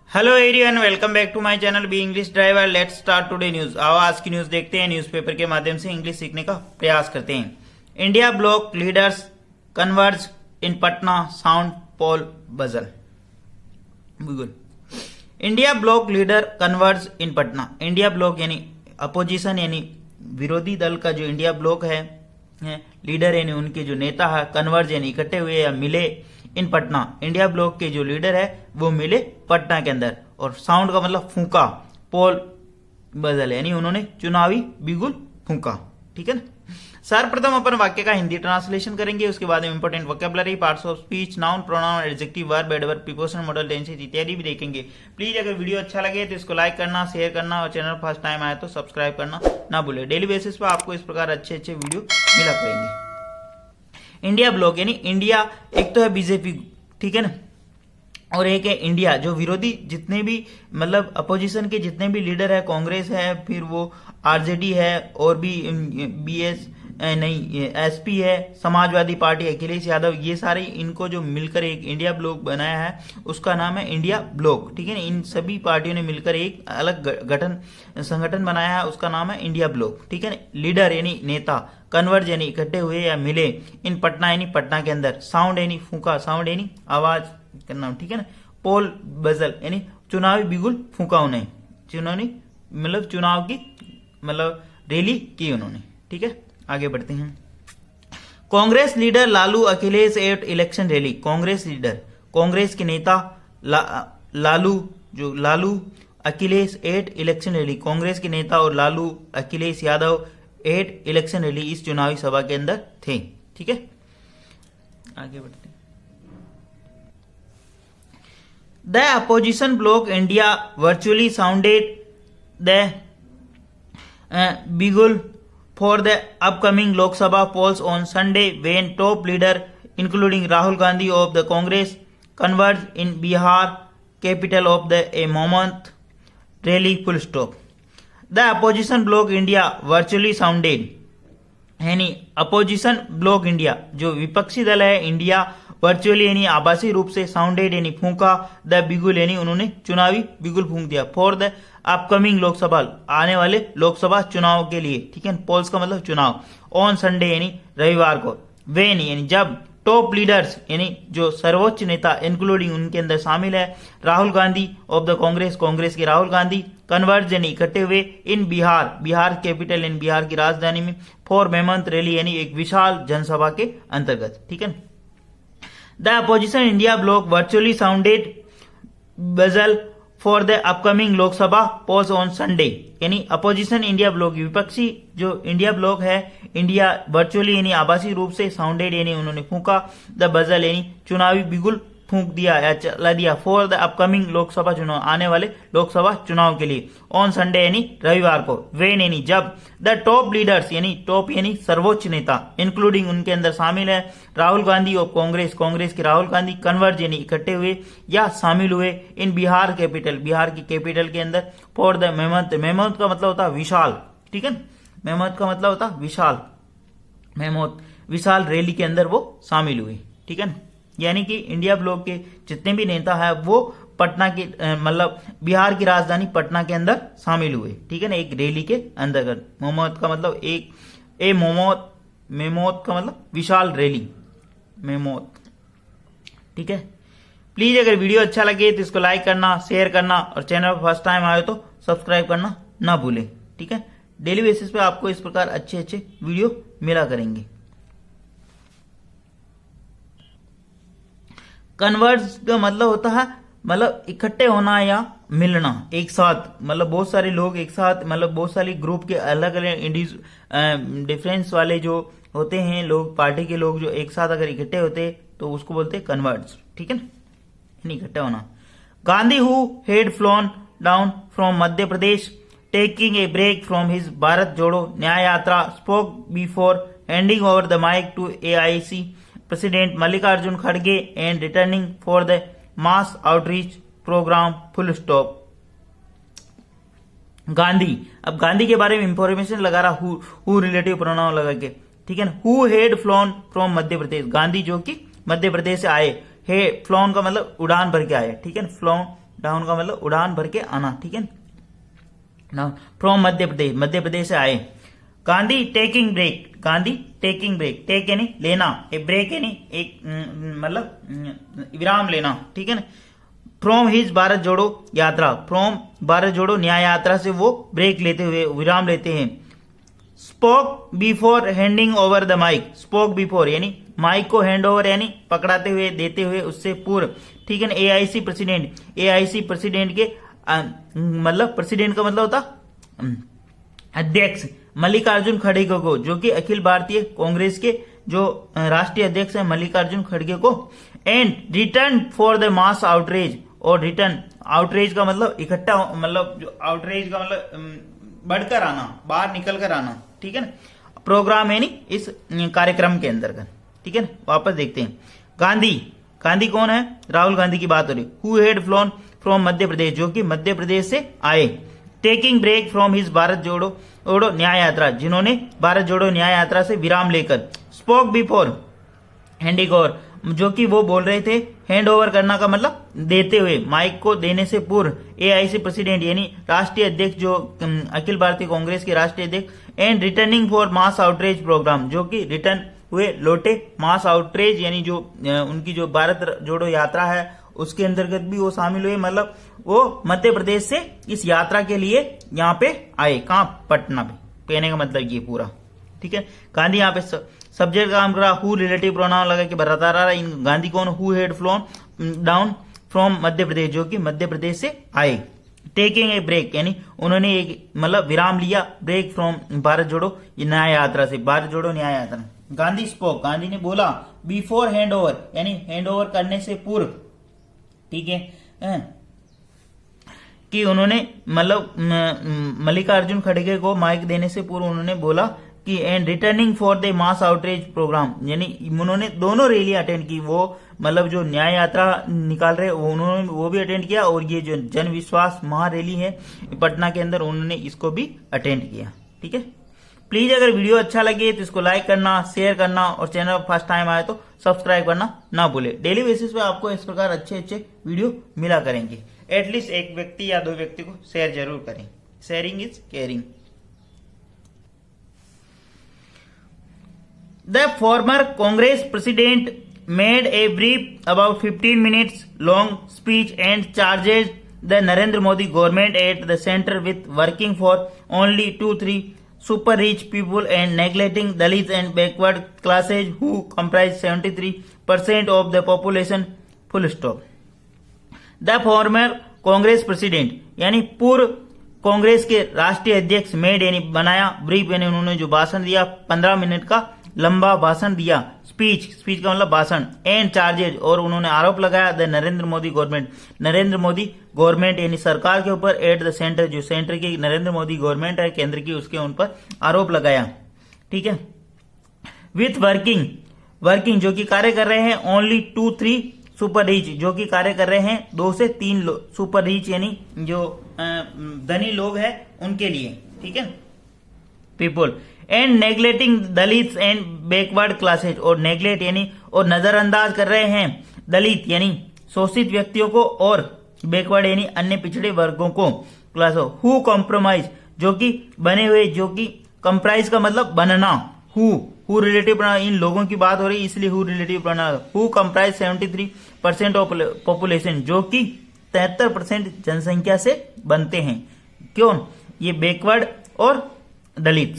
Hello everyone, welcome back to my channel B English driver. Let's start today news. आओ आज की news देखते हैं। न्यूज़पेपर के माध्यम से इंग्लिश सीखने का प्रयास करते हैं। इंडिया ब्लॉक लीडर्स कन्वर्ज इन पटना, साउंड पोल बजल। बिल्कुल, इंडिया ब्लॉक लीडर कन्वर्ज इन पटना। इंडिया ब्लॉक यानी अपोजिशन यानी विरोधी दल का जो इंडिया ब्लॉक है लीडर यानी उनके जो नेता है, कन्वर्ज यानी इकट्ठे हुए या मिले इन पटना। इंडिया ब्लॉक के जो लीडर है वो मिले पटना के अंदर। और साउंड का मतलब फूंका, पोल बदल यानी उन्होंने चुनावी बिगुल फूंका। ठीक है ना। सर्वप्रथम अपन वाक्य का हिंदी ट्रांसलेशन करेंगे, उसके बाद में important vocabulary, parts of speech, noun, pronoun, adjective, verb, adverb, preposition, model, tenses इत्यादि भी देखेंगे। प्लीज अगर वीडियो अच्छा लगे तो इसको लाइक करना, शेयर करना और चैनल फर्स्ट टाइम आए तो सब्सक्राइब करना ना भूले। डेली बेसिस पर आपको इस प्रकार अच्छे अच्छे वीडियो मिला करेंगे। इंडिया ब्लॉक यानी इंडिया, एक तो है बीजेपी, ठीक है ना, और एक है इंडिया जो विरोधी जितने भी मतलब अपोजिशन के जितने भी लीडर है, कांग्रेस है, फिर वो आरजेडी है और भी एसपी है, समाजवादी पार्टी, अखिलेश यादव, ये सारे इनको जो मिलकर एक इंडिया ब्लॉक बनाया है उसका नाम है इंडिया ब्लॉक। ठीक है ना। इन सभी पार्टियों ने मिलकर एक अलग संगठन बनाया है, उसका नाम है इंडिया ब्लॉक। ठीक है ना। लीडर यानी नेता, कन्वर्ज यानी इकट्ठे हुए या मिले, इन पटना यानी पटना के अंदर, साउंड यानी फूंका, साउंड यानी आवाज करना। ठीक है ना। पोल बजल यानी चुनावी बिगुल फूंका उन्हें, चुनावी मतलब चुनाव की मतलब रैली की उन्होंने। ठीक है, आगे बढ़ते हैं। Congress leader Lalu Akhilesh at election rally. Congress leader, Congress के नेता Lalu Akhilesh at election rally. Congress के नेता और Lalu Akhilesh Yadav at election rally इस चुनावी सभा के अंदर थे। ठीक है, आगे बढ़ते हैं। The opposition block India virtually sounded the बिगुल for the upcoming Lok Sabha polls on Sunday when top leader including Rahul Gandhi of the Congress converged in Bihar, capital of the a moment rally full stop. The opposition bloc India virtually sounded यानी opposition block India जो विपक्षी दल है India, virtually यानी आभासी रूप से, sounded यानी फूंका, द बिगुल यानी उन्होंने चुनावी बिगुल फूंक दिया, फॉर द अपकमिंग लोकसभा आने वाले लोकसभा चुनाव के लिए। ठीक है, पोल्स का मतलब चुनाव, ऑन संडे यानी रविवार को, वेन यानी जब, टॉप लीडर्स यानी जो सर्वोच्च नेता, इंक्लूडिंग उनके अंदर शामिल है राहुल गांधी ऑफ द कांग्रेस, कांग्रेस के राहुल गांधी, कन्वर्ज यानी इकट्ठे हुए, इन बिहार, बिहार कैपिटल इन बिहार की राजधानी में, फॉर मेमंत रैली यानी एक विशाल जनसभा के अंतर्गत। ठीक है। The opposition India bloc virtually sounded bugle for the upcoming Lok Sabha polls on Sunday यानी अपोजिशन इंडिया ब्लॉक, विपक्षी जो इंडिया ब्लॉक है इंडिया, वर्चुअली यानी आभासी रूप से, साउंडेड यानी उन्होंने फूंका, द बजल यानी चुनावी बिगुल फूंक दिया या चला दिया, फॉर द अपकमिंग लोकसभा चुनाव आने वाले लोकसभा चुनाव के लिए, ऑन संडे यानी रविवार को, वेन यानी जब, द टॉप लीडर्स यानी टॉप यानी सर्वोच्च नेता, इंक्लूडिंग उनके अंदर शामिल है राहुल गांधी ऑफ कांग्रेस, कांग्रेस के राहुल गांधी, कन्वर्ज यानी इकट्ठे हुए या शामिल हुए, इन बिहार कैपिटल, बिहार की कैपिटल के अंदर, फॉर द मेमंत, मेमंत का मतलब होता है विशाल। ठीक है, मेमंत का मतलब होता है विशाल, मेमोत विशाल रैली के अंदर वो शामिल हुए। ठीक है ना। यानी कि इंडिया ब्लॉक के जितने भी नेता है वो पटना के मतलब बिहार की राजधानी पटना के अंदर शामिल हुए। ठीक है ना, एक रैली के अंतर्गत। मोमोत का मतलब एक मोमोत, मेमोत का मतलब विशाल रैली, मेमोत। ठीक है। प्लीज अगर वीडियो अच्छा लगे तो इसको लाइक करना, शेयर करना और चैनल पर फर्स्ट टाइम आए तो सब्सक्राइब करना ना भूलें। ठीक है, डेली बेसिस पे आपको इस प्रकार अच्छे अच्छे वीडियो मिला करेंगे। कन्वर्ज का मतलब होता है मतलब इकट्ठे होना या मिलना एक साथ, मतलब बहुत सारे लोग एक साथ, मतलब बहुत सारे ग्रुप के अलग अलग डिफरेंस वाले जो होते हैं लोग, पार्टी के लोग जो एक साथ अगर इकट्ठे होते तो उसको बोलते हैं कन्वर्ज। ठीक है ना, नहीं इकट्ठे होना। Gandhi who had flown down from Madhya Pradesh taking a break from his Bharat Jodo Nyay Yatra spoke before handing over the mic to AIC President Mallikarjun Kharge and returning for the mass outreach program full stop. Gandhi, अब गांधी के बारे में इंफॉर्मेशन लगा रहा who relative pronoun लगा के। ठीक है ना। Who had phloem from Madhya प्रदेश, गांधी जो कि मध्य प्रदेश से आए, हे फ्लोन का मतलब उड़ान भर के आए। ठीक है ना, फ्लोन डाउन का मतलब उड़ान भर के आना, ठीक है ना। फ्रॉम मध्य प्रदेश, मध्य प्रदेश से आए। Gandhi taking break, Gandhi taking break, take यानी लेना, एक ब्रेक यानी एक मतलब विराम लेना, ठीक है ना। फ्रॉम हिज भारत जोड़ो यात्रा, फ्रॉम भारत जोड़ो न्याय यात्रा से वो ब्रेक लेते हुए विराम लेते हैं। Spoke before handing over the mic, spoke before यानी माइक को हैंड ओवर यानी पकड़ाते हुए देते हुए उससे पूर्व, ठीक है ना। एआईसी प्रेसिडेंट, एआईसी प्रेसिडेंट के मतलब प्रेसिडेंट का मतलब होता अध्यक्ष मल्लिकार्जुन खड़गे को, जो कि अखिल भारतीय कांग्रेस के जो राष्ट्रीय अध्यक्ष है मल्लिकार्जुन खड़गे को। And return for the mass outreach, और रिटर्न आउटरीच का मतलब इकट्ठा, मतलब जो आउटरीच का मतलब बढ़कर आना, बाहर निकल कर आना, ठीक है ना। प्रोग्राम यानी इस कार्यक्रम के अंतर्गत, ठीक है ना। वापस देखते हैं। गांधी, गांधी कौन है? राहुल गांधी की बात हो रही। Who had flown from Madhya Pradesh, जो कि मध्य प्रदेश से आए। Taking break from his Bharat Jodo Nyay यात्रा, जिन्होंने भारत जोड़ो न्याय यात्रा से विराम लेकर। स्पोक बिफोर हैंडिंग ओवर, जो कि वो बोल रहे थे हैंड ओवर करना का मतलब देते हुए, माइक को देने से पूर्व। एआईसी प्रेसिडेंट यानी राष्ट्रीय अध्यक्ष, जो अखिल भारतीय कांग्रेस के राष्ट्रीय अध्यक्ष। And returning for mass outreach programme, जो कि रिटर्न हुए लौटे मास आउटरीच यानी जो उनकी जो भारत जोड़ो यात्रा है उसके अंतर्गत भी वो शामिल हुए, मतलब वो मध्य प्रदेश से इस यात्रा के लिए यहाँ पे आए। कहाँ? पटना पे। कहने का मतलब ये पूरा, ठीक है। गांधी यहाँ पे सब्जेक्ट काम करा, हु रिलेटिव प्रोनाउन लगा के बता रहा है। इन गांधी कौन? Who had flown down from Madhya Pradesh, जो कि मध्य प्रदेश से आए। टेकिंग ए ब्रेक यानी उन्होंने एक मतलब विराम लिया, ब्रेक फ्रॉम भारत जोड़ो न्याय यात्रा से, भारत जोड़ो न्याय यात्रा। गांधी स्पोक, गांधी ने बोला। बिफोर हैंड ओवर यानी हैंड ओवर करने से पूर्व, ठीक है, कि उन्होंने मतलब मल्लिकार्जुन खड़गे को माइक देने से पूर्व उन्होंने बोला कि and returning for the mass outreach programme, यानी उन्होंने दोनों रैली अटेंड की। वो मतलब जो न्याय यात्रा निकाल रहे उन्होंने वो भी अटेंड किया, और ये जो जन विश्वास महारैली है पटना के अंदर उन्होंने इसको भी अटेंड किया, ठीक है। प्लीज अगर वीडियो अच्छा लगे तो इसको लाइक करना, शेयर करना, और चैनल फर्स्ट टाइम आए तो सब्सक्राइब करना ना भूले। डेली बेसिस पे आपको इस प्रकार अच्छे अच्छे वीडियो मिला करेंगे। एटलीस्ट एक व्यक्ति या दो व्यक्ति को शेयर जरूर करें। Sharing is caring. The former Congress president made a brief about 15 minutes long speech and charges the Narendra Modi government at the center with working for only 2-3 super rich people and neglecting Dalits and backward classes who comprise 73% of the population, full stop. The former Congress president यानी पूर्व कांग्रेस के राष्ट्रीय अध्यक्ष made यानी बनाया, brief यानी उन्होंने जो भाषण दिया 15 मिनट का लंबा भाषण दिया, स्पीच का मतलब भाषण। एंड चार्जेज और उन्होंने आरोप लगाया द नरेंद्र मोदी गवर्नमेंट यानी सरकार के ऊपर, एट द सेंटर जो सेंटर की नरेंद्र मोदी गवर्नमेंट है केंद्र की, उसके उन पर आरोप लगाया, ठीक है। विथ वर्किंग जो कि कार्य कर रहे हैं ओनली 2-3 सुपर रिच, जो कि कार्य कर रहे हैं 2 से 3 सुपर रिच यानी जो धनी लोग हैं उनके लिए, ठीक है, people. And neglecting Dalit and backward classes, और नेग्लेक्ट यानी और नजरअंदाज कर रहे हैं दलित यानी शोषित व्यक्तियों को, और बैकवर्ड यानी अन्य पिछड़े वर्गों को, क्लासों। हु कॉम्प्रोमाइज जो कि बने हुए, जो कि कंप्राइज का मतलब बनना, हु रिलेटिव प्रोनाउन, इन लोगों की बात हो रही इसलिए who relative pronoun. Who comprise 73% of population, जो कि 73% जनसंख्या से बनते हैं। क्यों? ये बैकवर्ड और दलित,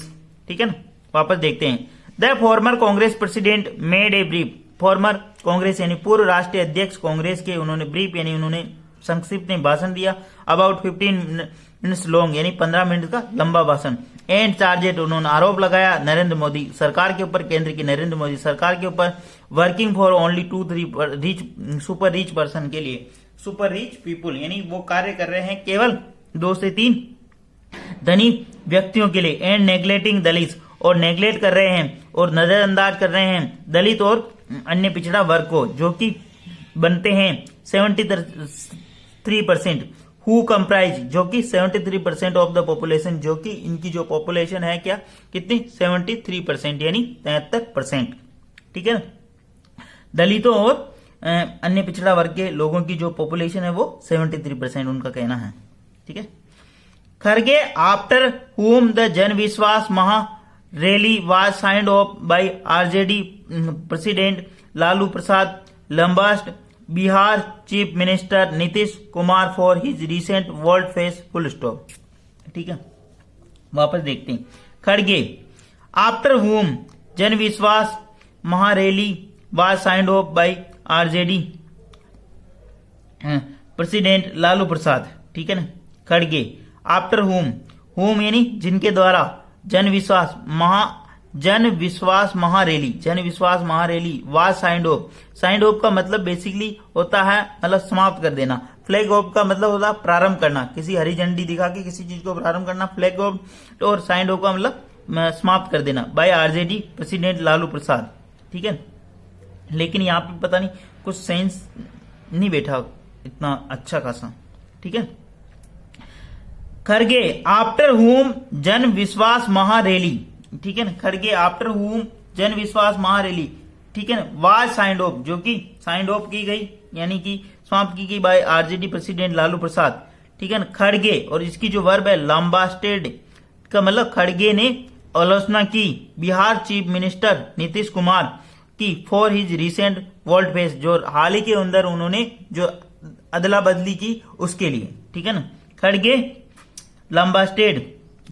ठीक है ना। वापस देखते हैं। The former Congress president made a brief, farmer Congress यानी पूर्व राष्ट्रीय अध्यक्ष कांग्रेस के, उन्होंने ब्रीफ यानी उन्होंने संक्षिप्त में भाषण दिया, अबाउट 15 मिनट्स लॉन्ग यानी 15 मिनट का लंबा भाषण। एंड चार्जेड उन्होंने आरोप लगाया नरेंद्र मोदी सरकार के ऊपर, केंद्र की नरेंद्र मोदी सरकार के ऊपर, working for only 2-3 rich super rich person के लिए, सुपर रिच पीपुल यानी वो कार्य कर रहे हैं केवल 2 से 3 धनी व्यक्तियों के लिए। एंड नेग्लेक्टिंग दलित, और नेग्लेक्ट कर रहे हैं और नजरअंदाज कर रहे हैं दलित और अन्य पिछड़ा वर्ग को, जो कि बनते हैं 73%। हु कंप्राइज जो कि 73% ऑफ द पॉपुलेशन, जो कि इनकी जो पॉपुलेशन है क्या कितनी 73% यानी 73%, ठीक है ना। दलितों और अन्य पिछड़ा वर्ग के लोगों की जो पॉपुलेशन है वो 73% उनका कहना है। ठीक है। खड़गे after whom the Jan Vishwas Maha rally was signed off by RJD president Lalu Prasad lambast Bihar chief minister Nitish Kumar for his recent volte face full stop. ठीक है, वापस देखते हैं। खड़गे आफ्टर whom जन विश्वास महारैली was signed off by RJD president Lalu Prasad. ठीक है ना। खड़गे आफ्टर whom यानी जिनके द्वारा जन विश्वास महारैली वाज साइंड ऑफ का मतलब बेसिकली होता है मतलब समाप्त कर देना। फ्लैग ऑफ का मतलब होता है प्रारंभ करना, किसी हरी झंडी दिखा के किसी चीज को प्रारंभ करना फ्लैग ऑफ, और साइंड ऑफ का मतलब समाप्त कर देना bye RJD president Lalu Prasad. ठीक है, लेकिन यहाँ पे पता नहीं कुछ सेंस नहीं बैठा इतना अच्छा खासा। ठीक है। खड़गे आफ्टर whom जन विश्वास महारैली। ठीक है ना। खड़गे आफ्टर whom जन विश्वास महारैली। ठीक है ना। वाज साइंड ऑफ जो कि साइंड ऑफ की गई यानी कि समाप्त की गई bye RJD president Lalu Prasad. ठीक है ना। खड़गे और इसकी जो वर्ब है लंबास्टेड का मतलब खड़गे ने आलोचना की बिहार चीफ मिनिस्टर नीतीश कुमार की for his recent volte face, जो हाल ही के अंदर उन्होंने जो अदला बदली की उसके लिए। ठीक है ना। खड़गे लंबास्टेड।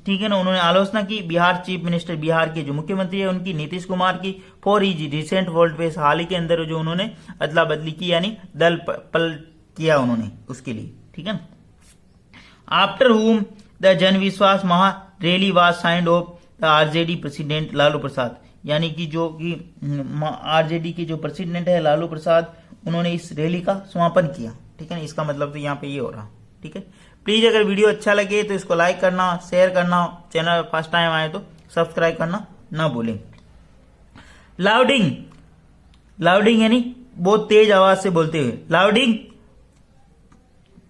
ठीक है ना। उन्होंने आलोचना की बिहार चीफ मिनिस्टर बिहार के जो मुख्यमंत्री है उनकी नीतीश कुमार की for his recent volte face, हाल ही के अंदर जो उन्होंने अदला बदली की यानी दल पलट किया उन्होंने उसके लिए। ठीक है। After whom the Jan Vishwas Maha rally was signed off the RJD president Lalu Prasad, यानी कि जो कि आरजेडी के जो प्रेसिडेंट है लालू प्रसाद उन्होंने इस रैली का समापन किया। ठीक है ना। इसका मतलब तो यहाँ पे ये हो रहा। ठीक है। प्लीज अगर वीडियो अच्छा लगे तो इसको लाइक करना, शेयर करना, चैनल फर्स्ट टाइम आए तो सब्सक्राइब करना ना भूलें। लाउडिंग यानी बहुत तेज आवाज से बोलते हुए। Lauding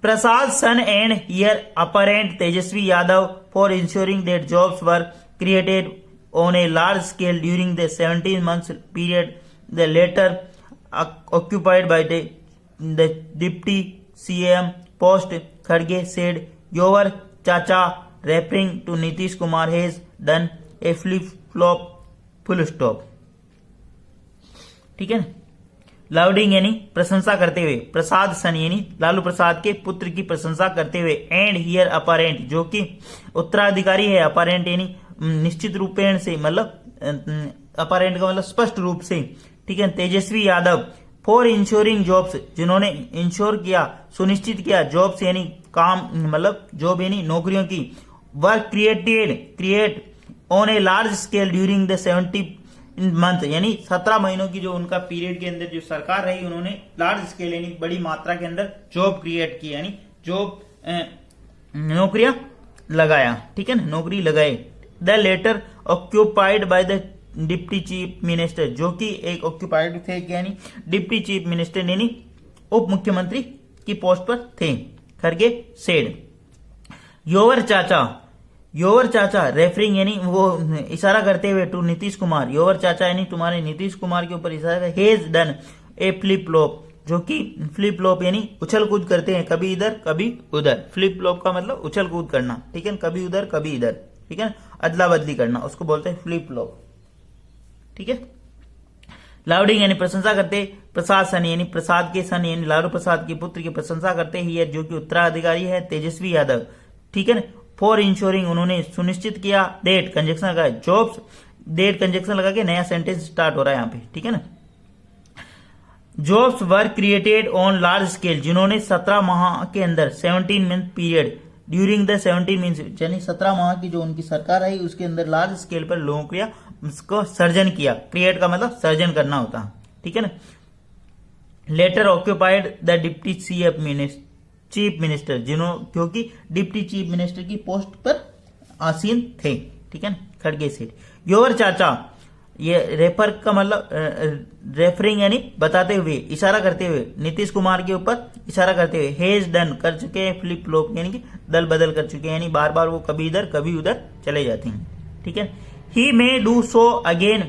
Prasad son and heir apparent Tejashwi Yadav for ensuring that jobs were created on a large scale during the 17 months period the latter occupied by the deputy CM post. Kharge said your chacha referring to Nitish Kumar has done a flip-flop full stop. ठीक है ना। लाउडिंग यानी प्रशंसा करते हुए, प्रसाद सन यानी लालू प्रसाद के पुत्र की प्रशंसा करते हुए, एंड हियर अपरेंट जो कि उत्तराधिकारी है, अपरेंट यानी निश्चित रूपेण से मतलब अपरेंट का मतलब स्पष्ट रूप से। ठीक है। तेजस्वी यादव फॉर इंश्योरिंग जॉब्स जिन्होंने इंश्योर किया सुनिश्चित किया, जॉब्स यानी काम मतलब जॉब यानी नौकरियों की, work create on a large scale during the 70 month यानी 17 महीनों की जो उनका पीरियड के अंदर जो सरकार रही उन्होंने लार्ज स्केल यानी बड़ी मात्रा के अंदर जॉब क्रिएट की यानी जॉब नौकरियां लगाया। ठीक है ना। नौकरी लगाए। The latter occupied by the deputy chief minister जो कि एक ऑक्यूपाइड थे यानी डिप्टी चीफ मिनिस्टर यानी उप मुख्यमंत्री की पोस्ट पर थे। खड़गे सेड योवर चाचा रेफरिंग यानी वो इशारा करते हुए टू नीतीश कुमार, योवर चाचा यानी तुम्हारे नीतीश कुमार के ऊपर इशारा has done A flip flop जो कि फ्लिप फ्लॉप यानी उछल कूद करते हैं, कभी इधर कभी उधर। फ्लिप फ्लॉप का मतलब उछल कूद करना। ठीक है। कभी उधर कभी इधर। ठीक है। अदला बदली करना उसको बोलते हैं फ्लिप फ्लॉप। ठीक है। लाउडिंग यानी प्रशंसा करते, प्रसाद सन यानी प्रसाद के सन यानी लालू प्रसाद के पुत्र की प्रशंसा करते ही जो कि उत्तराधिकारी है तेजस्वी यादव। ठीक है ना। फॉर इंश्योरिंग उन्होंने सुनिश्चित किया, डेट कंजक्शन लगा, जॉब्स डेट कंजक्शन लगा के नया सेंटेंस स्टार्ट हो रहा है यहाँ पे। ठीक है ना। Jobs were created on large scale जिन्होंने 17 माह के अंदर 17 month period during the 17 month यानी 17 माह की जो उनकी सरकार आई उसके अंदर लार्ज स्केल पर नौकरियां उसको सर्जन किया। क्रिएट का मतलब सर्जन करना होता है। ठीक है ना। Latter occupied the deputy chief minister क्योंकि डिप्टी चीफ मिनिस्टर की पोस्ट पर आसीन थे। ठीक है ना। खड़गे सेठ योवर चाचा ये रेफर का मतलब रेफरिंग यानी बताते हुए इशारा करते हुए नीतीश कुमार के ऊपर इशारा करते हुए हेज डन कर चुके हैं फ्लिप फ्लॉप यानी कि दल बदल कर चुके हैं यानी बार बार वो कभी इधर कभी उधर चले जाते हैं। ठीक है। He may do so again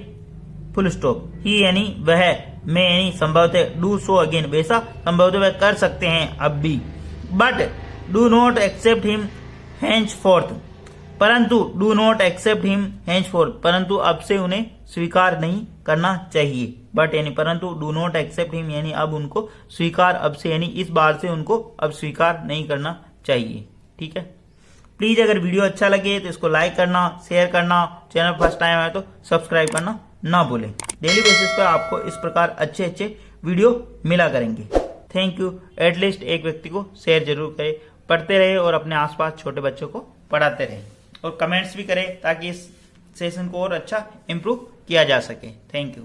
full stop. He यानी वह में यानी संभवतः डू सो अगेन, वैसा संभवतः वह कर सकते हैं अब भी। But do not accept him henceforth, परंतु do not accept him henceforth, परंतु अब से उन्हें स्वीकार नहीं करना चाहिए। बट यानी परंतु, डू नॉट एक्सेप्ट हिम यानी अब उनको स्वीकार, अब से यानी इस बार से उनको अब स्वीकार नहीं करना चाहिए। ठीक है, प्लीज अगर वीडियो अच्छा लगे तो इसको लाइक करना, शेयर करना, चैनल फर्स्ट टाइम आए तो सब्सक्राइब करना ना भूलें। डेली बेसिस पर आपको इस प्रकार अच्छे अच्छे वीडियो मिला करेंगे। Thank you. एटलीस्ट एक व्यक्ति को शेयर जरूर करें, पढ़ते रहे और अपने आसपास छोटे बच्चों को पढ़ाते रहे और कमेंट्स भी करें ताकि इस सेशन को और अच्छा इम्प्रूव किया जा सके। Thank you.